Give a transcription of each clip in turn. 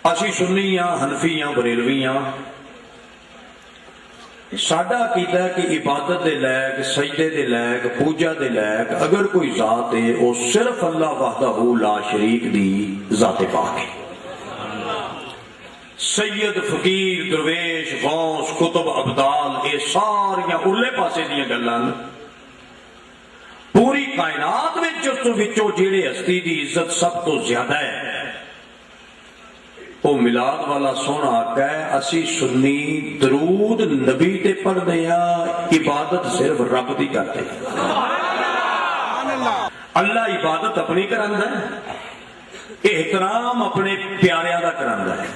اسی سنی ہاں، حنفی ہاں، بریلوی ہاں، ساڈا عقیدہ ہے کہ عبادت دے لائق، سجدے دے لائق، پوجا دے لائق اگر کوئی ذات ہے وہ صرف اللہ وحدہ لا شریک دی ذات پاک ہے۔ سید، فقیر، درویش، غوث، کتب، ابدال، یہ ساریاں اُلے پاسے دیاں گلاں پوری کائنات وچوں جیڑے ہستی دی عزت سب تو زیادہ ہے وہ میلاد والا سونا آقا ہے۔ اسی سنی درود نبی تے پڑھ دیا، عبادت صرف رب دی کرتے ہیں۔ اللہ عبادت اپنی کراندا ہے، احترام اپنے پیاریاں دا کراندا ہے،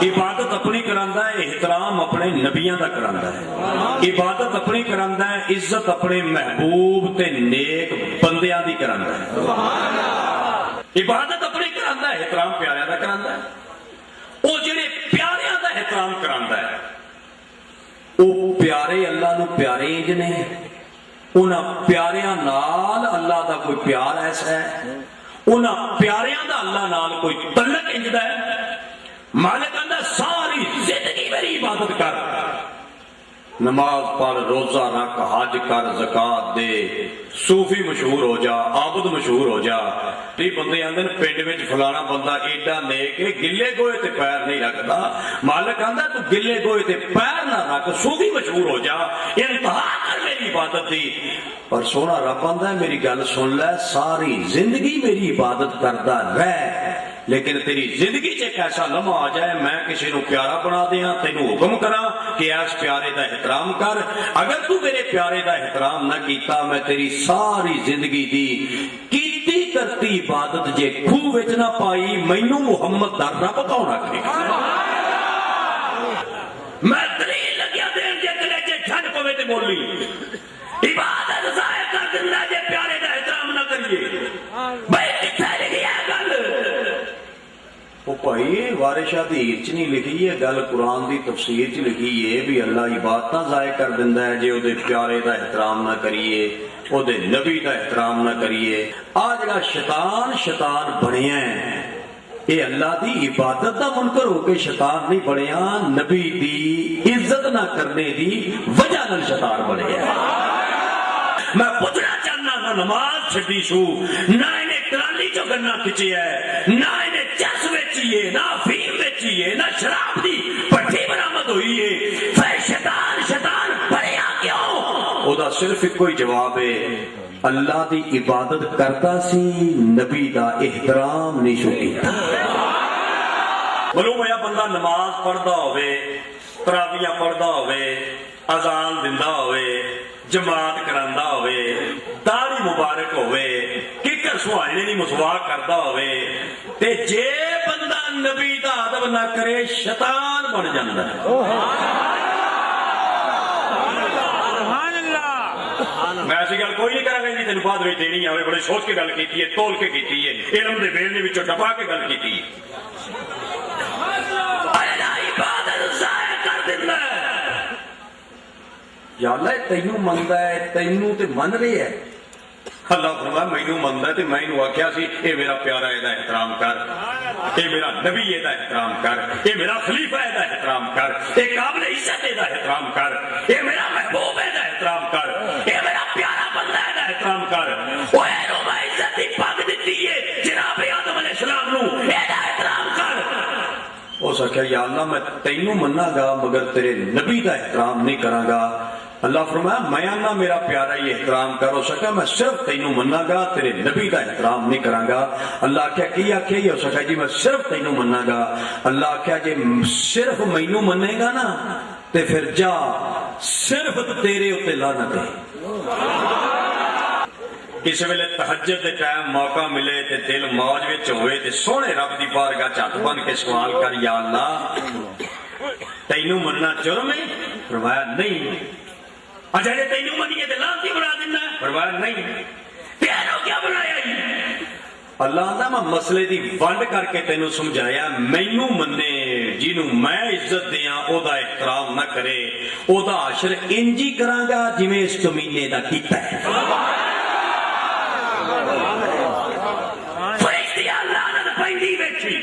عبادت اپنی کراندا ہے، احترام اپنے نبیاں دا کراندا ہے، عبادت اپنی کراندا ہے، عزت اپنے محبوب تے نیک بندیاں دی کراندا ہے، عبادت اپنی کراندا ہے، احترام پیاریاں دا کراندا ہے۔ وہ جڑے پیاریاں دا احترام کراندا ہے وہ پیارے اللہ نو پیارے انج نے، انہاں پیاریاں نال اللہ دا کوئی پیار ایسا ہے، انہاں پیاریاں دا اللہ نال کوئی تعلق انج دا ہے۔ مالک آندا ساری زندگی میری عبادت کر، نماز پڑھ، روزہ رکھ، حج کر، زکات دے، صوفی مشہور ہو جا، عابد مشہور ہو جا۔ یہ بندے آندے پنڈ وچ فلانا بندہ ایڈا نیک ہے گلے گوئے تے پیر نہیں رکھدا، مالک آندا تو گلے گوئے تے پیر نہ رکھ، صوفی مشہور ہو جا، انتہا کر میری عبادت دی۔ پر سونا رب آندا ہے میری گل سن لے، ساری زندگی میری عبادت کردا رہ، لیکن تیری زندگی چ ایک ایسا لمحہ آ جائے میں کسی نو پیارا بنا دیاں، تینوں حکم کراں کہ اس پیارے دا احترام کر، اگر تو میرے پیارے دا احترام نہ کیتا میں تیری ساری زندگی دی کیتی کرتی عبادت جے کھوہ وچ نہ پائی، مینوں محمد دا رب کون آکھے گا؟ میں دلیل لگیا دین جے کلیجے چھڈ پوے تے بولی عبادت ضائع کر دیندا جے پیارے دا احترام نہ کریے۔ بھائی کتھے لکھی ہے گل؟ وہ بھائی وارث حدیث چ نہیں لکھی ہے گل، قرآن دی تفسیر چ لکھی ہے بھی اللہ عبادتاں ضائع کر دیندا ہے جے او دے پیارے دا احترام نہ کریے، او دے نبی دا احترام نہ کریے۔ آ جڑا شیطان بنیا ہے یہ اللہ دی عبادت دا منکر ہو کے شیطان نہیں بنیا، نبی دی عزت نہ کرنے دی وجہ نال شیطان بنیا۔ میں پوچھنا چاہنا نہ نماز چھڈی سو، نہ انہیں ٹرالی چو گنا کھچی ہے، نہ انہیں چس بیچی ہے، نہ افیم بیچی ہے، نہ شراب دی پٹھی برآمد ہوئی ہے، پھر شیطان بڑھیا کیوں؟ او دا صرف ایک کوئی جواب ہے، اللہ دی عبادت کرتا سی، نبی دا احترام نہیں سو کیتا۔ معلوم ہے بندہ نماز پڑھدا ہوئے، تراویحاں پڑھدا ہوئے، اذان دیندا ہوئے، جماعت کراندا ہوئے، داڑھی مبارک ہوئے، ککر سہانے دی مسواک کردا ہوئے، تے جے بندہ نبی دا ادب نہ کرے شیطان بن جاندا ہے۔ میں ایسی گل کوئی نہیں کراں گا جی تینوں بعد وچ دینی آوے، بڑے سوچ کے گل کیتی ہے، تول کے کیتی ہے، علم دے ویلنے وچوں ٹپا کے گل کیتی ہے۔ اللہ عبادت ضائع کر دیندا ہے۔ یا اللہ تینوں مندا ہے، تینوں تے من رہے ہے۔ اللہ فرمایا مینوں مندا ہے تے میں اینوں آکھیا سی اے میرا پیارا اے دا احترام کر، اے میرا نبی اے دا احترام کر، اے میرا خلیفہ اے دا احترام کر، اے قابل عزت اے دا احترام کر، اے میرا محبوب اے دا احترام کر، اے میرا پیارا بندہ اے دا احترام کر۔ او اے نو میں عزت دی پگ دتی ہے جناب آدم علیہ السلام نو، اے دا احترام کر۔ او سکھیا یا اللہ میں تینوں مننا گا مگر تیرے نبی دا احترام نہیں کراں گا۔ اللہ فرمایا میں آنا میرا پیارا یہ احترام کر، ہو سکا میں صرف تینوں مننا گا، تیرے نبی کا احترام نہیں کراں گا۔ اللہ کیا کی آکھیا یہ ہو سکا جی میں صرف تینوں مننا گا۔ اللہ کیا جی صرف مینوں منے گا نا تے پھر جا صرف تیرے اتے لعنت ہے۔ کس ویلے تہجد دے ٹائم موقع ملے تے دل موج وچ ہوئے تے سونے رب دی بارگاہ چ بن کے سوال کر یا اللہ تینوں مننا جرم ہے؟ فرمایا نہیں۔ اچھا جی تینوں منیے تے لعنتی بنا دینا ہے؟ فرمایا نہیں۔ تینوں کیا بنایا ہی؟ اللہ آندا میں مسئلے دی ونڈ کر کے تینوں سمجھایا، مینوں منے جنوں میں عزت دیاں او دا احترام نہ کرے او دا حشر انجی کراں گا جویں اس کمینے دا کیتا ہے۔ فرشتے اللہ نے پیندی بیٹھی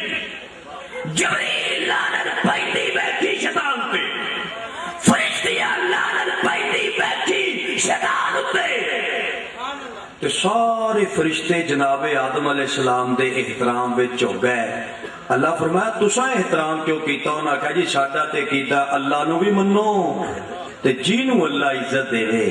جبریل لعنت پیندی بیٹھی شیطان تے، فرشتیاں لعنت پیندی بیٹھی شیطان تے، تے سارے فرشتے جناب آدم علیہ السلام دے احترام وچ ہو گئے۔ اللہ فرمایا تساں احترام کیوں کیتا؟ انہاں کہا جی ساڈا تے کیتا، اللہ نو بھی منو تے جی نو اللہ عزت دے۔